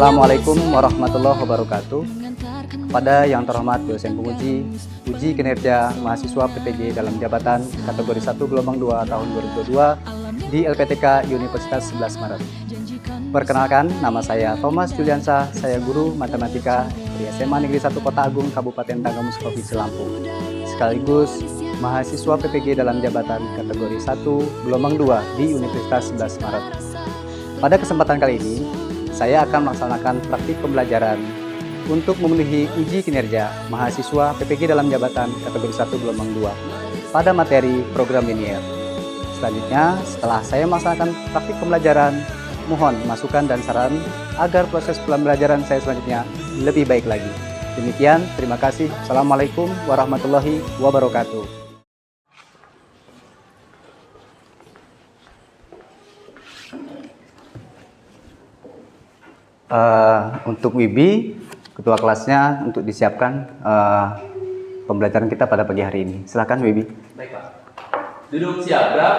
Assalamualaikum warahmatullahi wabarakatuh. Kepada yang terhormat dosen penguji uji kinerja mahasiswa PPG dalam jabatan kategori 1 gelombang 2 tahun 2022 di LPTK Universitas 11 Maret. Perkenalkan, nama saya Thomas Juliansa, saya guru matematika di SMA Negeri 1 Kota Agung Kabupaten Tanggamus Provinsi Lampung, sekaligus mahasiswa PPG dalam jabatan kategori 1 gelombang 2 di Universitas 11 Maret. Pada kesempatan kali ini, saya akan melaksanakan praktik pembelajaran untuk memenuhi uji kinerja mahasiswa PPG dalam jabatan kategori 1 gelombang 2 pada materi program linear. Selanjutnya, setelah saya melaksanakan praktik pembelajaran, mohon masukan dan saran agar proses pembelajaran saya selanjutnya lebih baik lagi. Demikian, terima kasih. Assalamualaikum warahmatullahi wabarakatuh. Untuk Wibi, ketua kelasnya, untuk disiapkan pembelajaran kita pada pagi hari ini. Silakan Wibi. Baik Pak. Duduk siap gerak.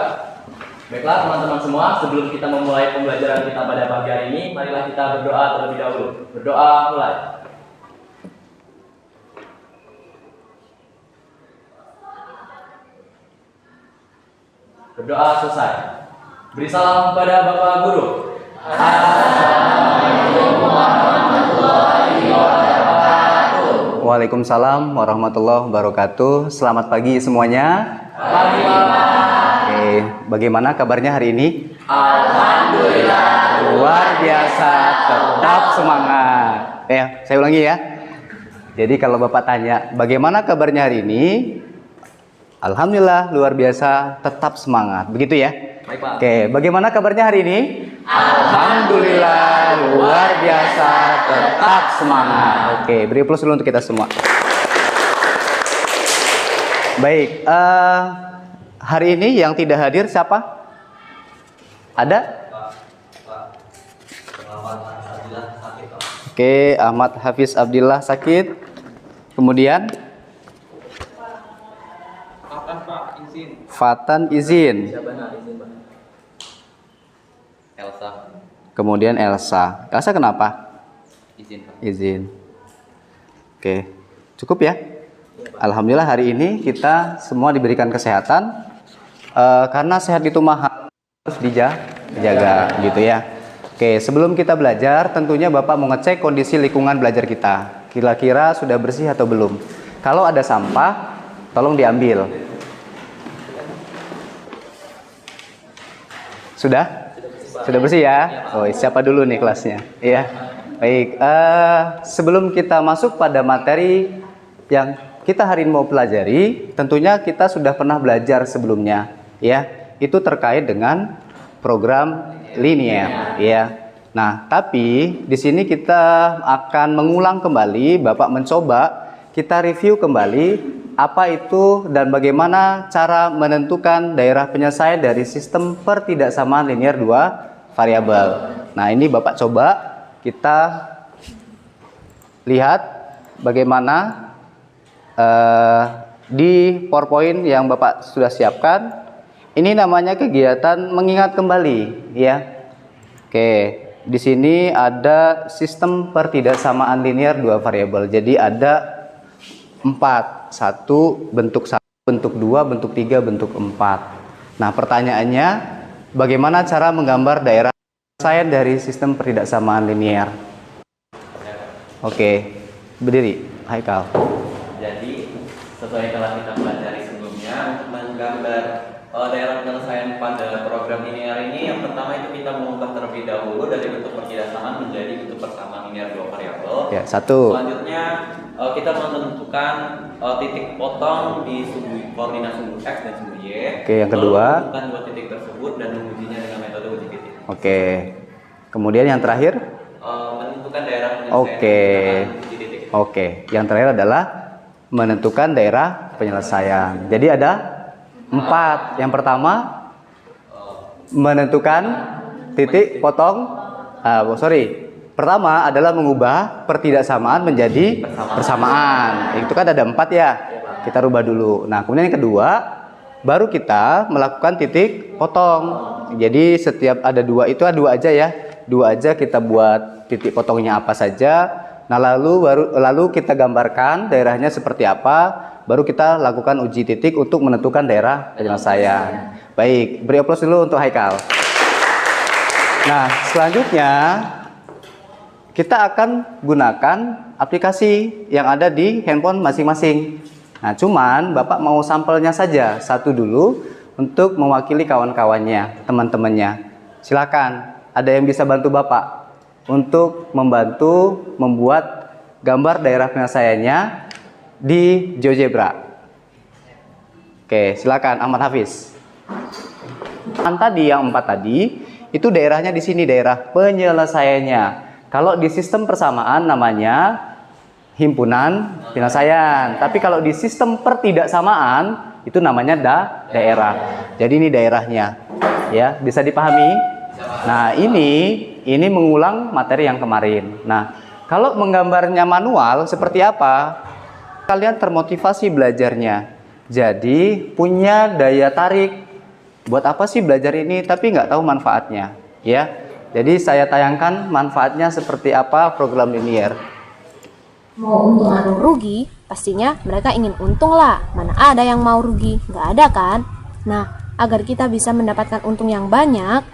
Baiklah teman-teman semua, sebelum kita memulai pembelajaran kita pada pagi hari ini, marilah kita berdoa terlebih dahulu. Berdoa mulai. Berdoa selesai. Beri salam kepada Bapak Guru. Waalaikumsalam warahmatullahi wabarakatuh. Selamat pagi semuanya. Pagi Pak. Oke, bagaimana kabarnya hari ini? Alhamdulillah. Luar biasa, tetap semangat. Saya ulangi ya. Jadi kalau Bapak tanya, bagaimana kabarnya hari ini? Alhamdulillah, luar biasa, tetap semangat. Begitu ya? Baik Pak. Oke, bagaimana kabarnya hari ini? Alhamdulillah, luar biasa, tetap semangat. Oke, beri plus dulu untuk kita semua. Baik, hari ini yang tidak hadir siapa? Ada? Oke, Ahmad Hafiz Abdillah sakit. Kemudian? Fatan izin. Elsa. Kemudian Elsa. Elsa kenapa? Izin Pak. Izin. Oke, cukup ya? Alhamdulillah hari ini kita semua diberikan kesehatan. Karena sehat itu mahal, harus dijaga gitu ya. Oke, sebelum kita belajar, tentunya Bapak mau ngecek kondisi lingkungan belajar kita. Kira-kira sudah bersih atau belum? Kalau ada sampah, tolong diambil. Sudah? Sudah bersih ya? Oh, siapa dulu nih kelasnya? Iya. Baik, sebelum kita masuk pada materi yang kita hari ini mau pelajari, tentunya kita sudah pernah belajar sebelumnya, ya. Itu terkait dengan program linear, ya. Nah, tapi di sini kita akan mengulang kembali, Bapak mencoba kita review kembali apa itu dan bagaimana cara menentukan daerah penyelesaian dari sistem pertidaksamaan linear dua variabel. Nah, ini Bapak coba kita lihat bagaimana di PowerPoint yang Bapak sudah siapkan. Ini namanya kegiatan mengingat kembali, ya. Oke, di sini ada sistem pertidaksamaan linear dua variabel. Jadi ada 4, 1, bentuk 1, bentuk 2, bentuk 3, bentuk 4. Nah, pertanyaannya, bagaimana cara menggambar daerah penyelesaian dari sistem pertidaksamaan linear? Oke, berdiri, Haikal. Jadi, sesuai yang telah kita pelajari sebelumnya, untuk menggambar daerah penyelesaian pada program linear ini, yang pertama itu kita mengubah terlebih dahulu dari bentuk pertidaksamaan menjadi bentuk persamaan linear dua variabel. Ya, 1. Selanjutnya, kita menentukan titik potong di sumbu koordinat sumbu X dan sumbu Y. Oke, yang kedua. Menentukan dua titik tersebut dan mengujinya dengan metode uji titik. Oke. Kemudian yang terakhir? Menentukan daerah penyelesaian. Oke. Uji titik. Oke. Yang terakhir adalah menentukan daerah penyelesaian. Jadi ada 4. Yang pertama menentukan titik potong. Pertama adalah mengubah pertidaksamaan menjadi persamaan. Itu kan ada 4 ya. Kita rubah dulu. Nah, kemudian yang kedua, baru kita melakukan titik potong. Jadi setiap ada 2 itu ada 2 aja ya. dua aja kita buat titik potongnya apa saja. Nah, lalu kita gambarkan daerahnya seperti apa, baru kita lakukan uji titik untuk menentukan daerah penyelesaian. Baik, beri aplaus dulu untuk Haikal. Nah, selanjutnya kita akan gunakan aplikasi yang ada di handphone masing-masing. Nah, cuman Bapak mau sampelnya saja satu dulu untuk mewakili kawan-kawannya, teman-temannya. Silakan, ada yang bisa bantu Bapak untuk membantu membuat gambar daerah penyelesaiannya di GeoGebra. Oke, silakan Ahmad Hafiz. Yang 4 tadi itu daerahnya di sini daerah penyelesaiannya. Kalau di sistem persamaan namanya himpunan penyelesaian. Tapi kalau di sistem pertidaksamaan itu namanya daerah. Jadi ini daerahnya. Ya, bisa dipahami? Nah, ini mengulang materi yang kemarin. Nah, kalau menggambarnya manual seperti apa? Kalian termotivasi belajarnya. Jadi punya daya tarik. Buat apa sih belajar ini tapi nggak tahu manfaatnya, ya? Jadi saya tayangkan manfaatnya seperti apa program linear. Mau untung atau rugi, pastinya mereka ingin untung lah. Mana ada yang mau rugi? Nggak ada kan? Nah, agar kita bisa mendapatkan untung yang banyak,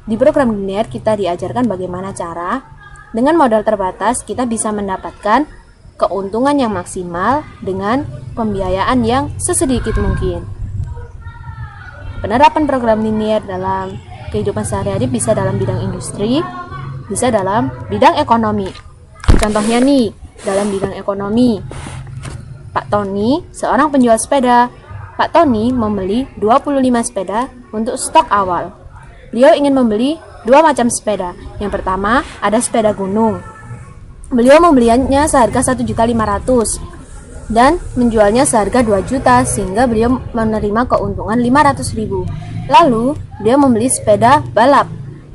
di program linear kita diajarkan bagaimana cara dengan modal terbatas kita bisa mendapatkan keuntungan yang maksimal dengan pembiayaan yang sesedikit mungkin. Penerapan program linear dalam kehidupan sehari-hari bisa dalam bidang industri, bisa dalam bidang ekonomi. Contohnya nih, dalam bidang ekonomi, Pak Tony seorang penjual sepeda. Pak Tony membeli 25 sepeda untuk stok awal. Beliau ingin membeli 2 macam sepeda. Yang pertama, ada sepeda gunung. Beliau membelinya seharga 1.500.000 dan menjualnya seharga 2 juta sehingga beliau menerima keuntungan 500.000. Lalu, beliau membeli sepeda balap.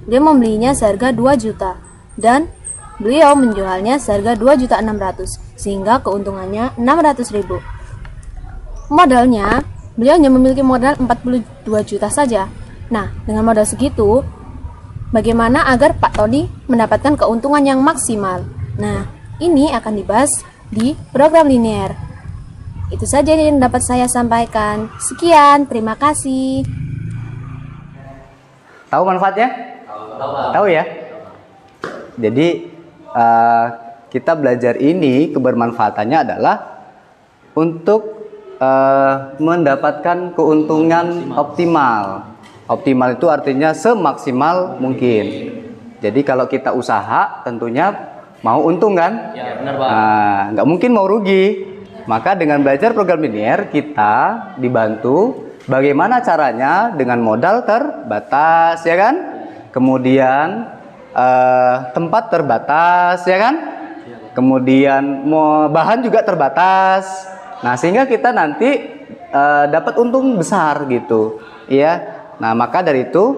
Beliau membelinya seharga 2 juta dan beliau menjualnya seharga 2.600.000 sehingga keuntungannya 600.000. Modalnya, beliau hanya memiliki modal 42 juta saja. Nah, dengan modal segitu, bagaimana agar Pak Tony mendapatkan keuntungan yang maksimal? Nah, ini akan dibahas di program linear. Itu saja yang dapat saya sampaikan. Sekian, terima kasih. Tahu manfaatnya? Tahu ya? Jadi, kita belajar ini kebermanfaatannya adalah untuk mendapatkan keuntungan optimal. Optimal itu artinya semaksimal mungkin. Jadi kalau kita usaha tentunya mau untung kan? Ya, benar Pak. Nah, nggak mungkin mau rugi. Maka dengan belajar program linear kita dibantu bagaimana caranya dengan modal terbatas, ya kan? Kemudian tempat terbatas, ya kan? Kemudian bahan juga terbatas. Nah, sehingga kita nanti dapat untung besar gitu, ya. Nah, maka dari itu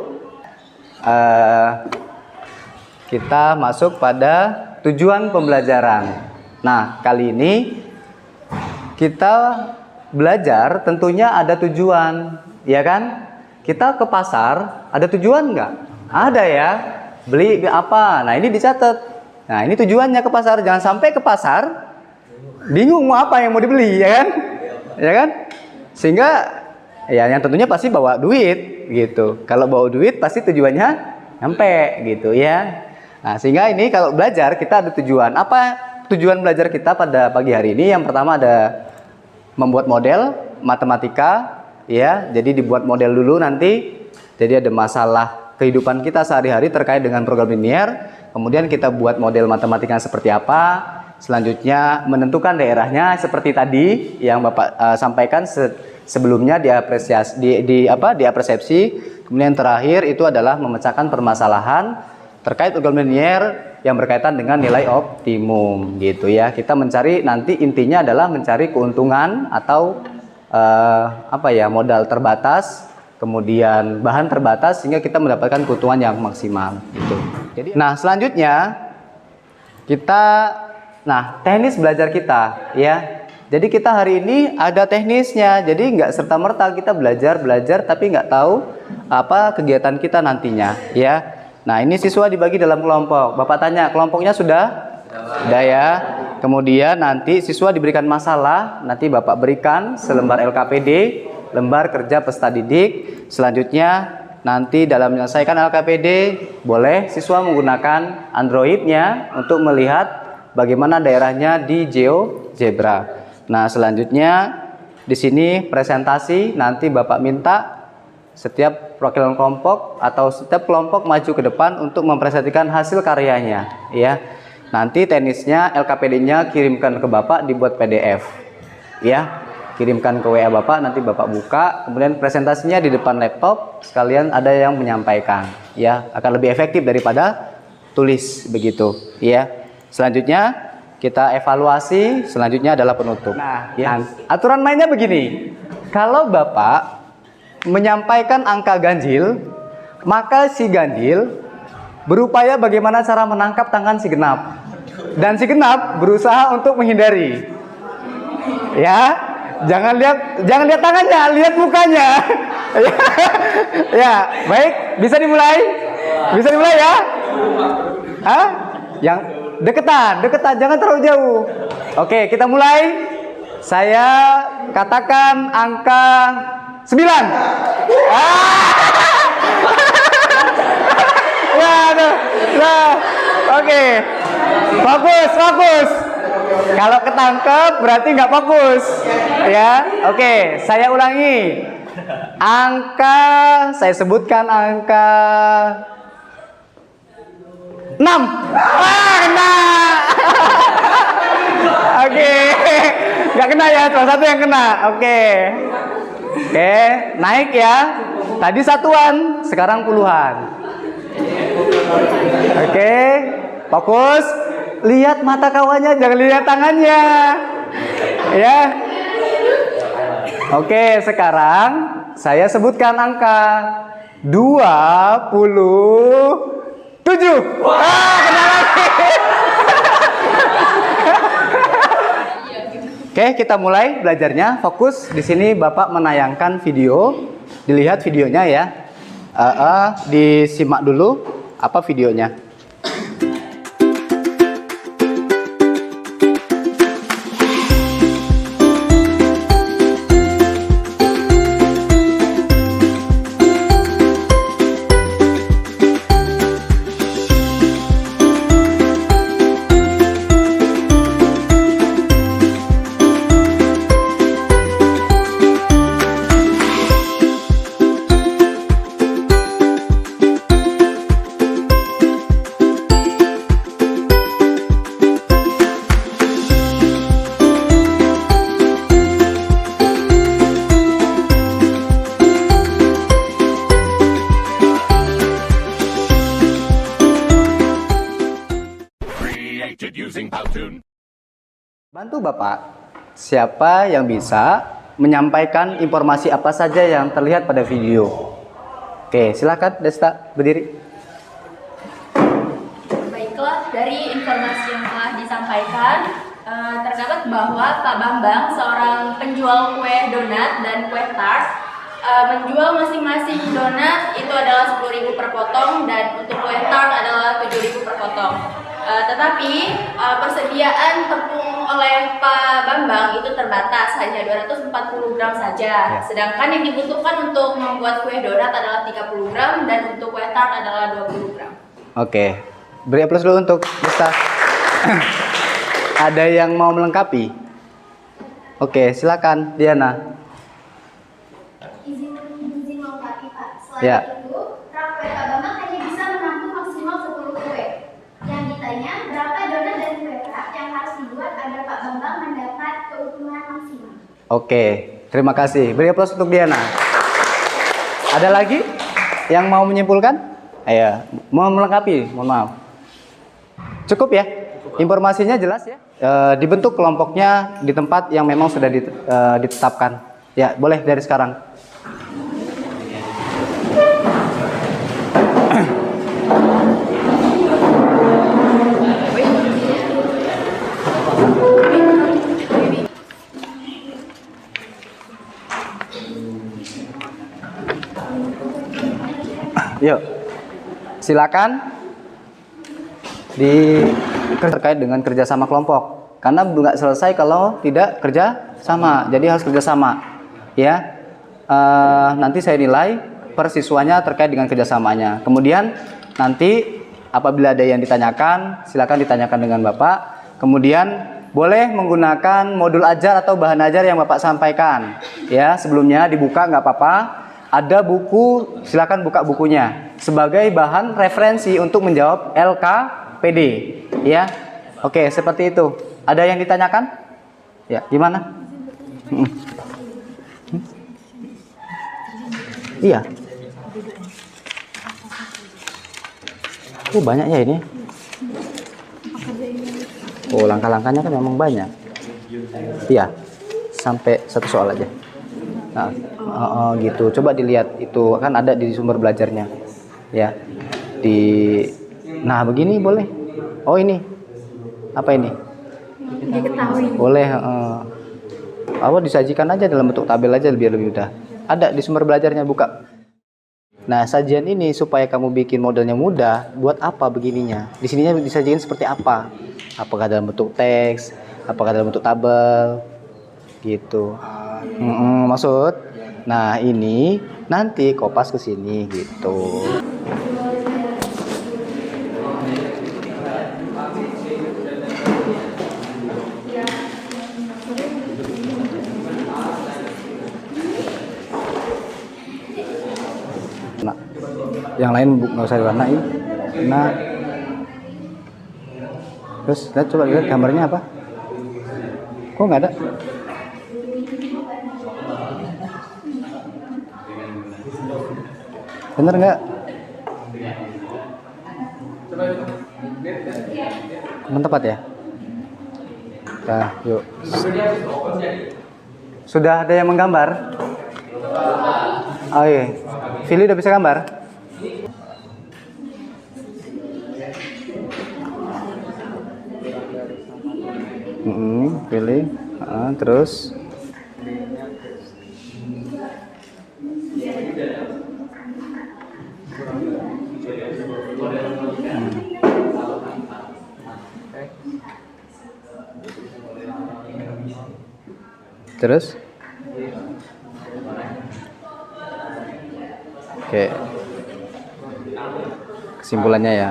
kita masuk pada tujuan pembelajaran. Nah, kali ini kita belajar tentunya ada tujuan, ya kan? Kita ke pasar, ada tujuan nggak? Ada ya. Beli apa? Nah, ini dicatat. Nah, ini tujuannya ke pasar. Jangan sampai ke pasar bingung mau apa yang mau dibeli, ya kan? Ya kan? Sehingga ya yang tentunya pasti bawa duit gitu. Kalau bawa duit pasti tujuannya nyampe gitu ya. Nah, sehingga ini kalau belajar kita ada tujuan. Apa tujuan belajar kita pada pagi hari ini? Yang pertama ada membuat model matematika ya. Jadi dibuat model dulu nanti. Jadi ada masalah kehidupan kita sehari-hari terkait dengan program linear. Kemudian kita buat model matematika seperti apa. Selanjutnya menentukan daerahnya seperti tadi yang Bapak sampaikan sebelumnya diapersepsi. Kemudian terakhir itu adalah memecahkan permasalahan terkait program linear yang berkaitan dengan nilai optimum gitu ya. Kita mencari nanti intinya adalah mencari keuntungan atau modal terbatas, kemudian bahan terbatas sehingga kita mendapatkan keuntungan yang maksimal gitu. Jadi selanjutnya teknis belajar kita ya. Jadi kita hari ini ada teknisnya. Jadi nggak serta-merta kita belajar tapi nggak tahu apa kegiatan kita nantinya ya. Nah, ini siswa dibagi dalam kelompok. Bapak tanya, kelompoknya sudah? Sudah ya. Kemudian nanti siswa diberikan masalah, nanti Bapak berikan selembar LKPD, lembar kerja peserta didik. Selanjutnya nanti dalam menyelesaikan LKPD, boleh siswa menggunakan Android-nya untuk melihat bagaimana daerahnya di GeoGebra. Nah, selanjutnya di sini presentasi, nanti Bapak minta setiap perwakilan kelompok atau setiap kelompok maju ke depan untuk mempresentasikan hasil karyanya, ya. Nanti teknisnya LKPD-nya kirimkan ke Bapak dibuat PDF, ya. Kirimkan ke WA Bapak, nanti Bapak buka, kemudian presentasinya di depan laptop, sekalian ada yang menyampaikan, ya. Akan lebih efektif daripada tulis begitu, ya. Selanjutnya kita evaluasi, selanjutnya adalah penutup. Nah, ya. Aturan mainnya begini. Kalau Bapak menyampaikan angka ganjil, maka si ganjil berupaya bagaimana cara menangkap tangan si genap, dan si genap berusaha untuk menghindari. Ya, jangan lihat tangannya, lihat mukanya. Ya, baik, bisa dimulai ya. Hah? Yang deketan, jangan terlalu jauh. Oke, kita mulai. Saya katakan angka 9. Ya, nah, oke. Fokus. Kalau ketangkep berarti nggak fokus. Ya, oke. Saya ulangi. Saya sebutkan angka 6. Kena. Oke. Nggak kena ya, cuma satu yang kena. Oke, naik ya. Tadi satuan, sekarang puluhan. Oke, fokus. Lihat mata kawannya, jangan lihat tangannya. Ya. Oke, sekarang saya sebutkan angka 27. Kena lagi. Oke, kita mulai belajarnya. Fokus. Di sini Bapak menayangkan video. Dilihat videonya ya. Disimak dulu apa videonya. Bantu Bapak, siapa yang bisa menyampaikan informasi apa saja yang terlihat pada video. Oke, silakan Desta, berdiri. Baiklah, dari informasi yang telah disampaikan, terdapat bahwa Pak Bambang, seorang penjual kue donat dan kue tart, menjual masing-masing donat itu adalah 10.000 per potong, dan untuk kue tart adalah 7.000 per potong. Tetapi persediaan tepung oleh Pak Bambang itu terbatas, hanya 240 gram saja. Sedangkan yang dibutuhkan untuk membuat kue donat adalah 30 gram dan untuk kue tart adalah 20 gram. Oke, beri aplaus dulu untuk Desta. Ada yang mau melengkapi? Oke, silakan Diana. Izin melengkapi Pak. Selain Ya. itu, rak kue Pak Bambang hanya bisa menampung maksimal 10 kue. Yang ditanya, berapa donat dan kue rak yang harus dibuat agar Pak Bambang mendapat keutuhan maksimal? Oke, terima kasih. Beri aplaus untuk Diana. Ada lagi yang mau menyimpulkan? Ayo, mau melengkapi, mohon maaf. Cukup ya? Informasinya jelas ya? Dibentuk kelompoknya di tempat yang memang sudah ditetapkan. Ya, boleh dari sekarang. Yuk, silakan terkait dengan kerjasama kelompok. Karena nggak selesai kalau tidak kerja sama. Jadi harus kerjasama. Ya, nanti saya nilai per siswanya terkait dengan kerjasamanya. Kemudian nanti apabila ada yang ditanyakan, silakan ditanyakan dengan Bapak. Kemudian boleh menggunakan modul ajar atau bahan ajar yang Bapak sampaikan. Ya, sebelumnya dibuka nggak apa-apa. Ada buku, silakan buka bukunya sebagai bahan referensi untuk menjawab LKPD. Ya, oke, seperti itu. Ada yang ditanyakan? Ya, gimana? Iya. Oh, banyak ya ini. Oh, langkah-langkahnya kan memang banyak. Iya. Sampai satu soal aja. Nah, gitu. Coba dilihat itu kan ada di sumber belajarnya. Ya. Nah, begini boleh. Oh, ini. Apa ini? Diketahui. Boleh, disajikan aja dalam bentuk tabel aja lebih mudah. Ada di sumber belajarnya, buka. Nah, sajian ini supaya kamu bikin modelnya mudah, buat apa begininya? Di sininya disajikan seperti apa? Apakah dalam bentuk teks, apakah dalam bentuk tabel, gitu. Maksud? Nah, ini nanti kopas ke sini, gitu. Nah, yang lain nggak usah diwarnai. Nah, terus kita coba lihat gambarnya apa? Kok nggak ada? Bener nggak? Teman tepat ya? Nah, yuk. Sudah ada yang menggambar? Oh iya. Fili udah bisa gambar? Pilih. Terus terus oke, kesimpulannya ya.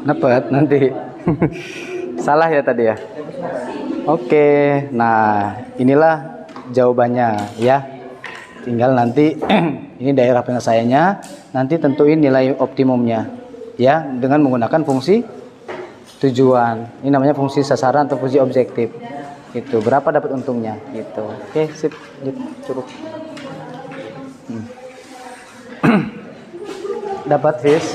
Dapat nanti. Salah ya tadi ya. Oke, nah inilah jawabannya ya. Tinggal nanti ini daerah penyelesaiannya, nanti tentuin nilai optimumnya ya dengan menggunakan fungsi tujuan. Ini namanya fungsi sasaran atau fungsi objektif. Itu berapa dapat untungnya gitu. Oke, sip. Cukup. Dapat Fis?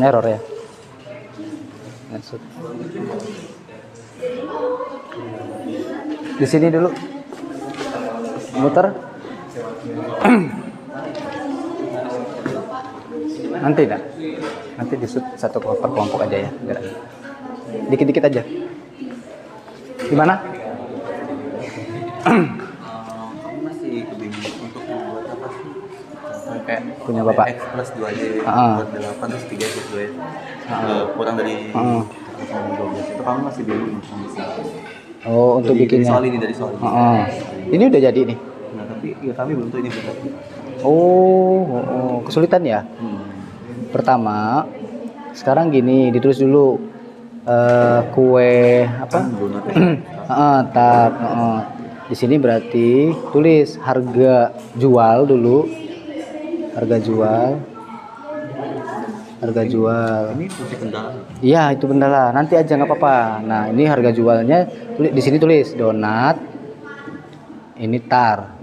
Error ya. Maksud. Di sini dulu. Muter. Nanti dah. Nanti di satu kelompok aja ya. Dikit-dikit aja. Gimana? Kamu masih kebingungan untuk membuat apa sih? Kayak Punya Bapak. X plus 2 aja ya. Buat 8 terus 3 plus 2 ya. Kurang dari 12 itu kamu masih bingung bisa. Oh, untuk bikinnya. Dari soal ini. Ini udah jadi nih. Nah, tapi ya kami belum tahu ini benar. Kesulitan ya. Pertama, sekarang gini, ditulis dulu kue apa? Di sini berarti tulis harga jual dulu. Harga jual. Ini fungsi kendala. Iya, itu pendala. Nanti aja nggak apa-apa. Nah, ini harga jualnya di sini tulis donat. Ini tar.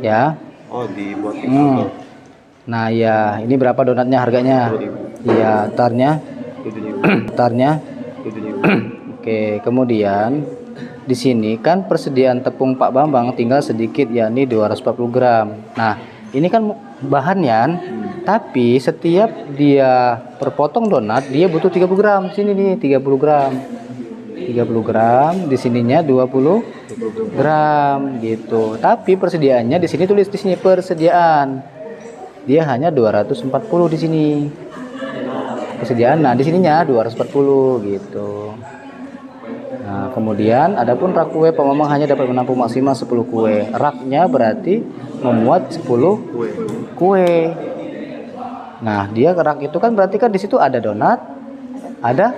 Ya. Oh, dibuat tabel. Nah, ya, ini berapa donatnya harganya? Iya, tarnya. Tarnya. Oke, kemudian di sini kan persediaan tepung Pak Bambang tinggal sedikit yakni 240 gram. Nah, ini kan bahannya Tapi setiap dia perpotong donat, dia butuh 30 gram. Sini nih 30 gram. 30 gram, di sininya 20 gram gitu. Tapi persediaannya di sini tulis di sini persediaan. Dia hanya 240 di sini. Persediaan. Nah, di sininya 240 gitu. Nah, kemudian adapun rak kue Pak Mamang hanya dapat menampung maksimal 10 kue. Raknya berarti memuat 10 kue. Nah, dia rak itu kan berarti kan di situ ada donat, ada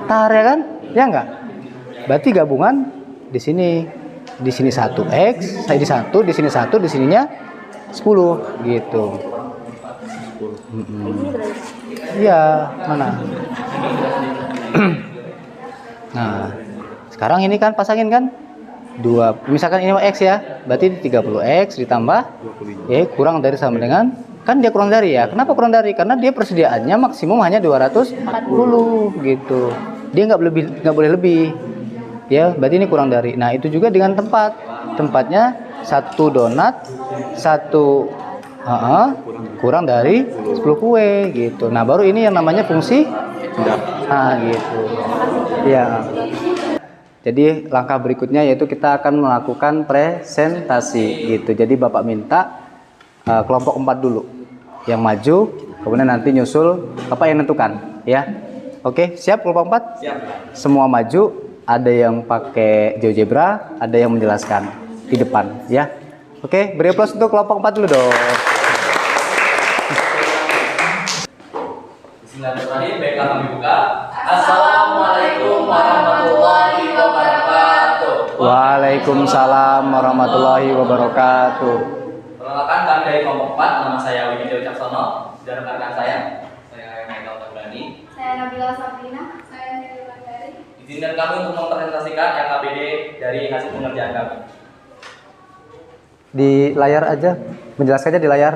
tar ya kan? Ya enggak? Berarti gabungan di sini 1x, saya di 1, di sini 1, di sininya 10 gitu. Iya, mana? Nah, sekarang ini kan pasangin kan? Misalkan ini x ya, berarti 30x ditambah kurang dari sama dengan, kan dia kurang dari ya. Kenapa kurang dari? Karena dia persediaannya maksimum hanya 240 gitu. Dia nggak boleh lebih. Ya, berarti ini kurang dari. Nah, itu juga dengan tempatnya 1 donat, 1 kurang dari 10 kue gitu. Nah, baru ini yang namanya fungsi gitu. Ya. Jadi langkah berikutnya yaitu kita akan melakukan presentasi gitu. Jadi Bapak minta kelompok 4 dulu yang maju, kemudian nanti nyusul Bapak yang nentukan ya. Oke, siap kelompok 4? Siap. Semua maju. Ada yang pakai GeoGebra, ada yang menjelaskan di depan ya. Oke, beri aplaus untuk kelompok 4 dulu dong. Bismillahirrahmanirrahim. Baiklah, kami buka. Assalamualaikum warahmatullahi wabarakatuh. Waalaikumsalam warahmatullahi wabarakatuh. Perkenalkan, kami dari kelompok 4. Nama saya Widya Wicaksono dan rekan saya Michael Tabrani. Saya Nabila Sabrina. Saya Nilai Landari. Izinkan kami untuk mempresentasikan RKPD dari hasil pengerjaan kami. Di layar aja, menjelaskan aja di layar.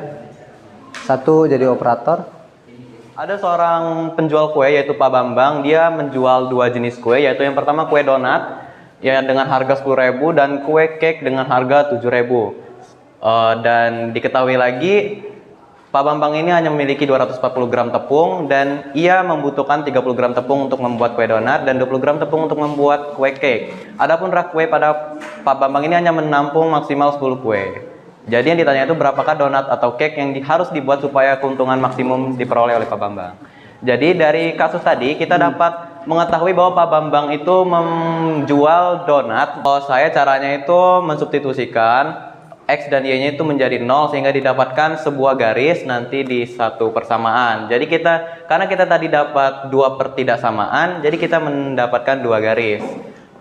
1 jadi operator. Ada seorang penjual kue yaitu Pak Bambang. Dia menjual 2 jenis kue, yaitu yang pertama kue donat ya dengan harga 10.000 dan kue cake dengan harga 7.000. Dan diketahui lagi Pak Bambang ini hanya memiliki 240 gram tepung dan ia membutuhkan 30 gram tepung untuk membuat kue donat dan 20 gram tepung untuk membuat kue cake. Adapun rak kue pada Pak Bambang ini hanya menampung maksimal 10 kue. Jadi yang ditanya itu berapakah donat atau cake yang harus dibuat supaya keuntungan maksimum diperoleh oleh Pak Bambang. Jadi dari kasus tadi kita dapat mengetahui bahwa Pak Bambang itu menjual donat. Kalau saya caranya itu mensubstitusikan X dan Y-nya itu menjadi 0 sehingga didapatkan sebuah garis nanti di satu persamaan. Jadi karena kita tadi dapat 2 pertidaksamaan, jadi kita mendapatkan 2 garis.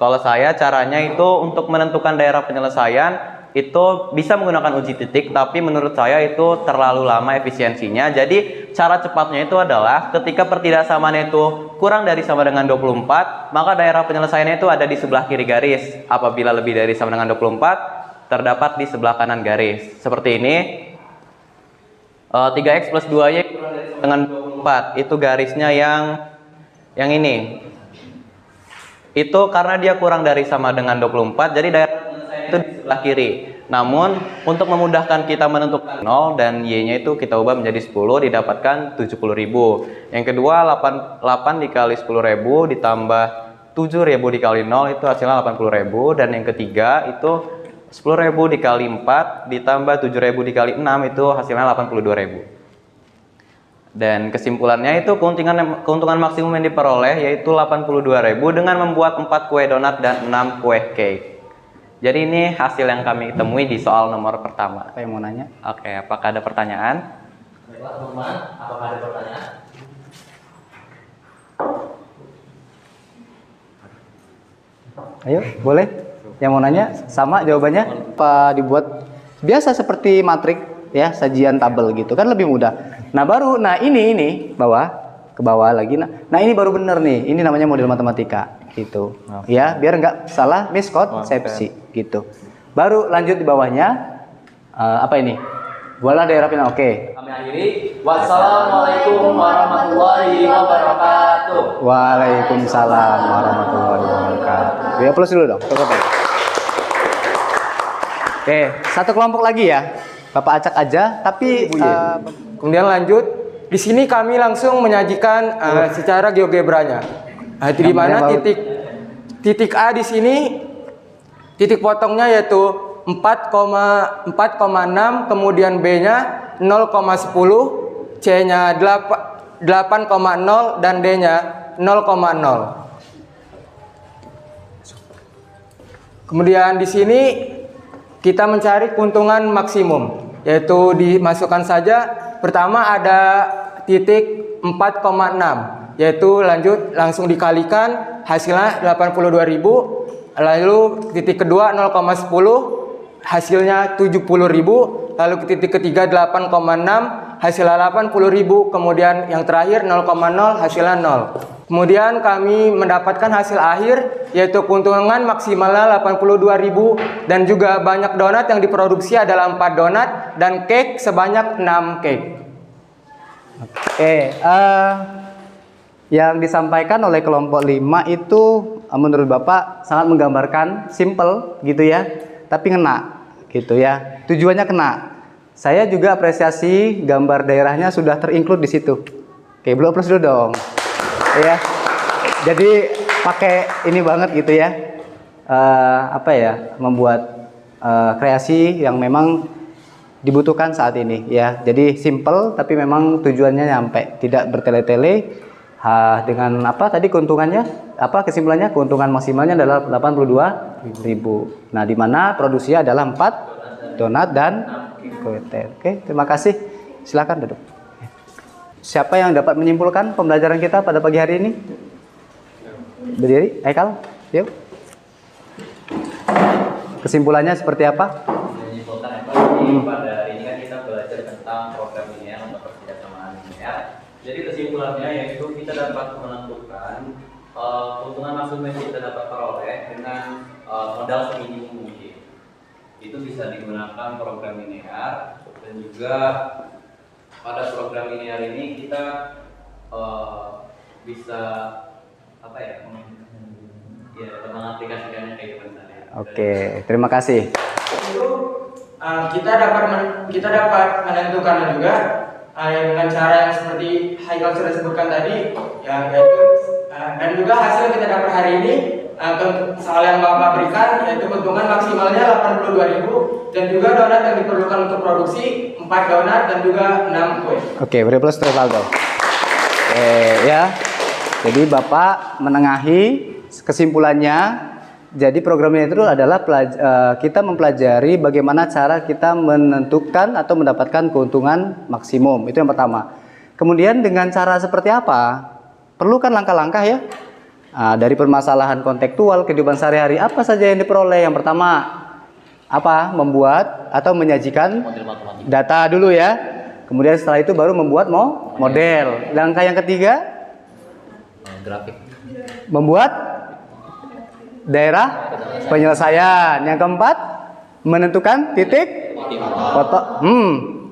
Kalau saya caranya itu untuk menentukan daerah penyelesaian itu bisa menggunakan uji titik, tapi menurut saya itu terlalu lama efisiensinya. Jadi cara cepatnya itu adalah ketika pertidaksamaan itu kurang dari sama dengan 24, maka daerah penyelesaiannya itu ada di sebelah kiri garis. Apabila lebih dari sama dengan 24, terdapat di sebelah kanan garis. Seperti ini. 3x plus 2y kurang dari sama dengan 24. Itu garisnya yang ini. Itu karena dia kurang dari sama dengan 24, jadi daerah penyelesaian itu di sebelah kiri. Namun, untuk memudahkan kita menentukan 0 dan y-nya itu kita ubah menjadi 10, didapatkan 70.000. Yang kedua, 8 dikali 10.000 ditambah 7.000 dikali 0 itu hasilnya 80.000. Dan yang ketiga itu 10.000 dikali 4 ditambah 7.000 dikali 6 itu hasilnya 82.000. Dan kesimpulannya itu keuntungan maksimum yang diperoleh yaitu 82.000 dengan membuat 4 kue donat dan 6 kue cake. Jadi ini hasil yang kami temui di soal nomor pertama. Apa yang mau nanya? Oke, apakah ada pertanyaan? Baiklah teman-teman, apakah ada pertanyaan? Ayo, boleh? Yang mau nanya sama jawabannya? Apa dibuat biasa seperti matrik ya, sajian tabel gitu kan lebih mudah. Nah ini ke bawah lagi. Nah ini baru bener nih. Ini namanya model matematika gitu. Ya, biar nggak salah miskonsepsi gitu. Baru lanjut di bawahnya apa ini? Buatlah daerah final. Oke. Kami akhiri. Wassalamualaikum warahmatullahi wabarakatuh. Waalaikumsalam warahmatullahi wabarakatuh. Ya, plus dulu dong. Oke, satu kelompok lagi ya. Bapak acak aja, tapi Kemudian lanjut, di sini kami langsung menyajikan secara GeoGebranya. Di mana titik A di sini titik potongnya yaitu 4,6, kemudian B-nya 0,10, C-nya 8,0 dan D-nya 0,0. Kemudian di sini kita mencari keuntungan maksimum, yaitu dimasukkan saja. Pertama ada titik 4,6, yaitu langsung dikalikan hasilnya 82.000. Lalu titik kedua 0,10 hasilnya 70.000. Lalu titik ketiga 8,6 hasilnya 80.000. Kemudian yang terakhir 0,0 hasilnya 0. Kemudian kami mendapatkan hasil akhir yaitu keuntungan maksimalnya 82.000 dan juga banyak donat yang diproduksi adalah 4 donat dan cake sebanyak 6 cake. Oke, yang disampaikan oleh kelompok 5 itu menurut Bapak sangat menggambarkan, simple gitu ya, tapi ngena gitu ya. Tujuannya kena. Saya juga apresiasi gambar daerahnya sudah terinclude di situ. Oke, belum plus dulu dong. Ya, jadi pakai ini banget gitu ya, membuat kreasi yang memang dibutuhkan saat ini ya. Jadi simple tapi memang tujuannya nyampe, tidak bertele-tele. Dengan apa tadi keuntungannya? Kesimpulannya keuntungan maksimalnya adalah 82.000. Nah, di mana produksinya adalah 4 donat dan kue. Oke, terima kasih. Silakan duduk. Siapa yang dapat menyimpulkan pembelajaran kita pada pagi hari ini? Berdiri, Aikal, yuk. Kesimpulannya seperti apa? Menyimpulkan ya Pak, pada hari ini kan kita belajar tentang program linear atau perkerjasamaan linear. Jadi kesimpulannya yaitu kita dapat menentukan keuntungan maksimum yang kita dapat peroleh dengan modal seminimum mungkin. Itu bisa digunakan program linear dan juga pada program linear ini kita bisa mengaplikasikannya ke kehidupan sehari-hari. Oke, terima kasih. Itu kita dapat menentukan juga dengan cara yang seperti Haikal sudah sebutkan tadi, ya, yaitu dan juga hasil yang kita dapat hari ini soal yang Bapak berikan yaitu keuntungan maksimalnya 82.000 dan juga donat yang diperlukan untuk produksi 4 donat dan juga 6 kue. Oke, beri plus Rivaldo. Ya. Jadi Bapak menengahi kesimpulannya. Jadi programnya itu adalah kita mempelajari bagaimana cara kita menentukan atau mendapatkan keuntungan maksimum. Itu yang pertama. Kemudian dengan cara seperti apa? Perlu kan langkah-langkah ya. Dari permasalahan kontekstual kehidupan sehari-hari apa saja yang diperoleh? Yang pertama membuat atau menyajikan data dulu ya. Kemudian setelah itu baru membuat model. Langkah yang ketiga Grafik. membuat daerah penyelesaian. Yang keempat menentukan titik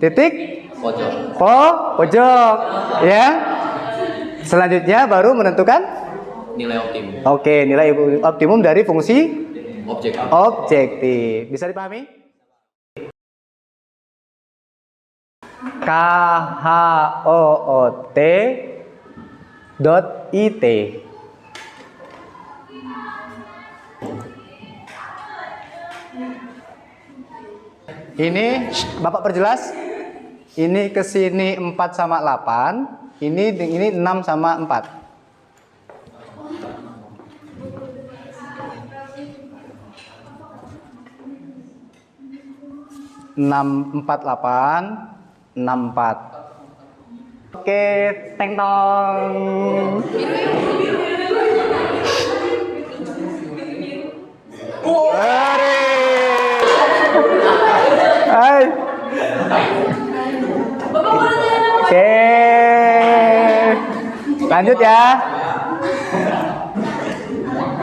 titik pojok ya. Selanjutnya baru menentukan Nilai optimum. Oke, nilai optimum dari fungsi objektif. Bisa dipahami? KHOOT.IT. Ini Bapak perjelas. Ini ke sini 4 sama 8. Ini 6 sama 4. 64864. Oke, teng tong. Hai. Oke. Lanjut ya.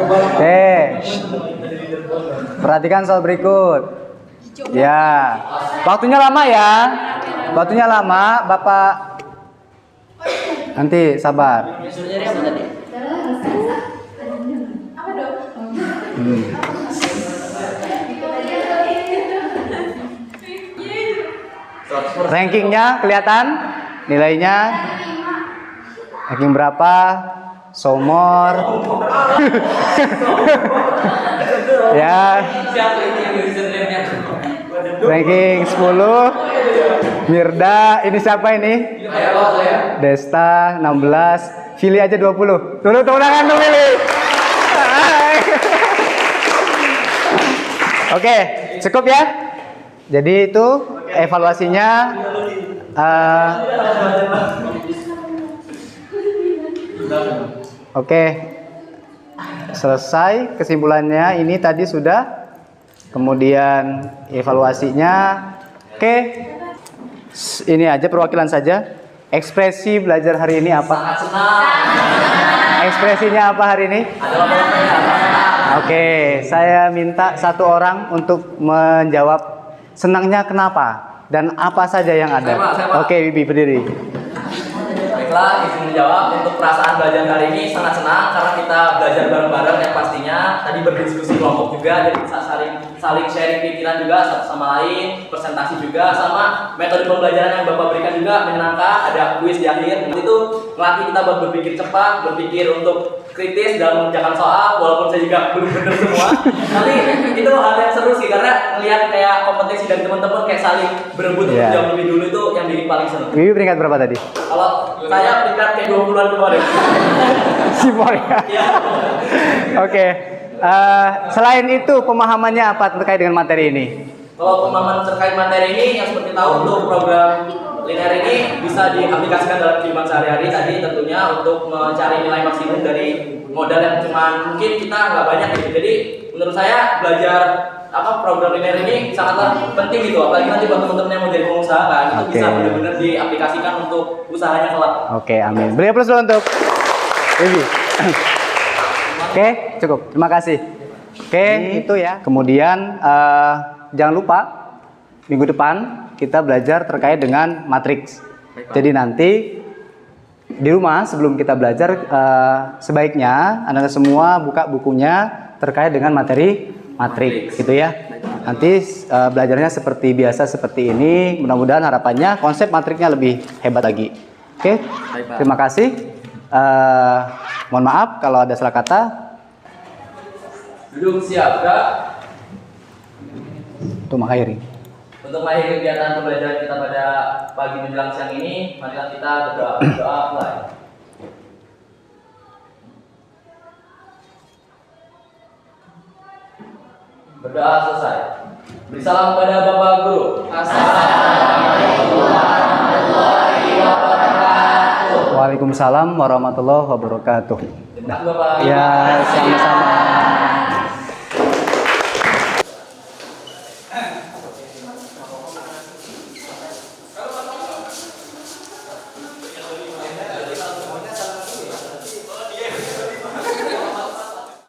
Oke. Perhatikan soal berikut. Ya, waktunya lama ya. Waktunya lama, Bapak. Nanti sabar. Rankingnya kelihatan? Nilainya? Ranking berapa? Somor. Ya. Ranking 10. Mirda, ini siapa ini? Desta 16. Fili aja 20. Tepuk tangan dong Fili. Oke, cukup ya. Jadi itu evaluasinya. Oke, selesai. Kesimpulannya ini tadi sudah. Kemudian evaluasinya. Oke, ini aja perwakilan saja. Ekspresi belajar hari ini apa? Sangat senang. Ekspresinya apa hari ini? Oke, saya minta satu orang untuk menjawab senangnya kenapa dan apa saja yang ada. Saya, Pak. Oke, Bibi berdiri. Baiklah, izin menjawab. Untuk perasaan belajar hari ini sangat senang karena kita belajar bareng-bareng yang pastinya. Tadi berdiskusi kelompok juga, jadi bisa saling sharing pikiran juga satu sama lain, presentasi juga, sama metode pembelajaran yang Bapak berikan juga menyenangkan. Ada kuis di akhir. Itu melatih kita buat berpikir cepat, berpikir untuk kritis dalam mengerjakan soal, walaupun saya juga belum benar semua. Tapi itu hal yang seru sih karena melihat kayak kompetisi dari teman-teman kayak saling berebut untuk Yeah. jawab lebih dulu itu yang bikin paling seru. Bibi peringkat berapa tadi? Kalau saya peringkat kayak 20-an kemarin. Sipol ya. Iya. Oke. Selain itu pemahamannya apa terkait dengan materi ini? Kalau pemahaman terkait materi ini yang seperti tahu untuk program linear ini bisa diaplikasikan dalam kehidupan sehari-hari tadi tentunya untuk mencari nilai maksimum dari modal yang cuma mungkin kita nggak banyak gitu. Jadi menurut saya belajar program linear ini sangatlah penting gitu, apalagi nanti buat teman-teman yang mau jadi pengusaha kan itu bisa benar-benar diaplikasikan untuk usahanya kelak. Oke, amin. Beri aplaus dulu untuk Bibi. Oke, cukup. Terima kasih. Oke, itu ya. Kemudian jangan lupa minggu depan kita belajar terkait dengan matriks. Jadi nanti di rumah sebelum kita belajar sebaiknya Anda semua buka bukunya terkait dengan materi matriks gitu ya. Nanti belajarnya seperti biasa seperti ini. Mudah-mudahan harapannya konsep matriknya lebih hebat lagi. Oke, terima kasih. Mohon maaf kalau ada salah kata. Duduk siap Kak. Untuk mengakhiri. Untuk mengakhiri kegiatan pembelajaran kita pada pagi menjelang siang ini, marilah kita berdoa. Doa mulai. Berdoa selesai. Beri salam kepada Bapak Guru. Assalamualaikum warahmatullahi wabarakatuh. Waalaikumsalam warahmatullahi wabarakatuh. Terima kasih Bapak. Ya, sama-sama.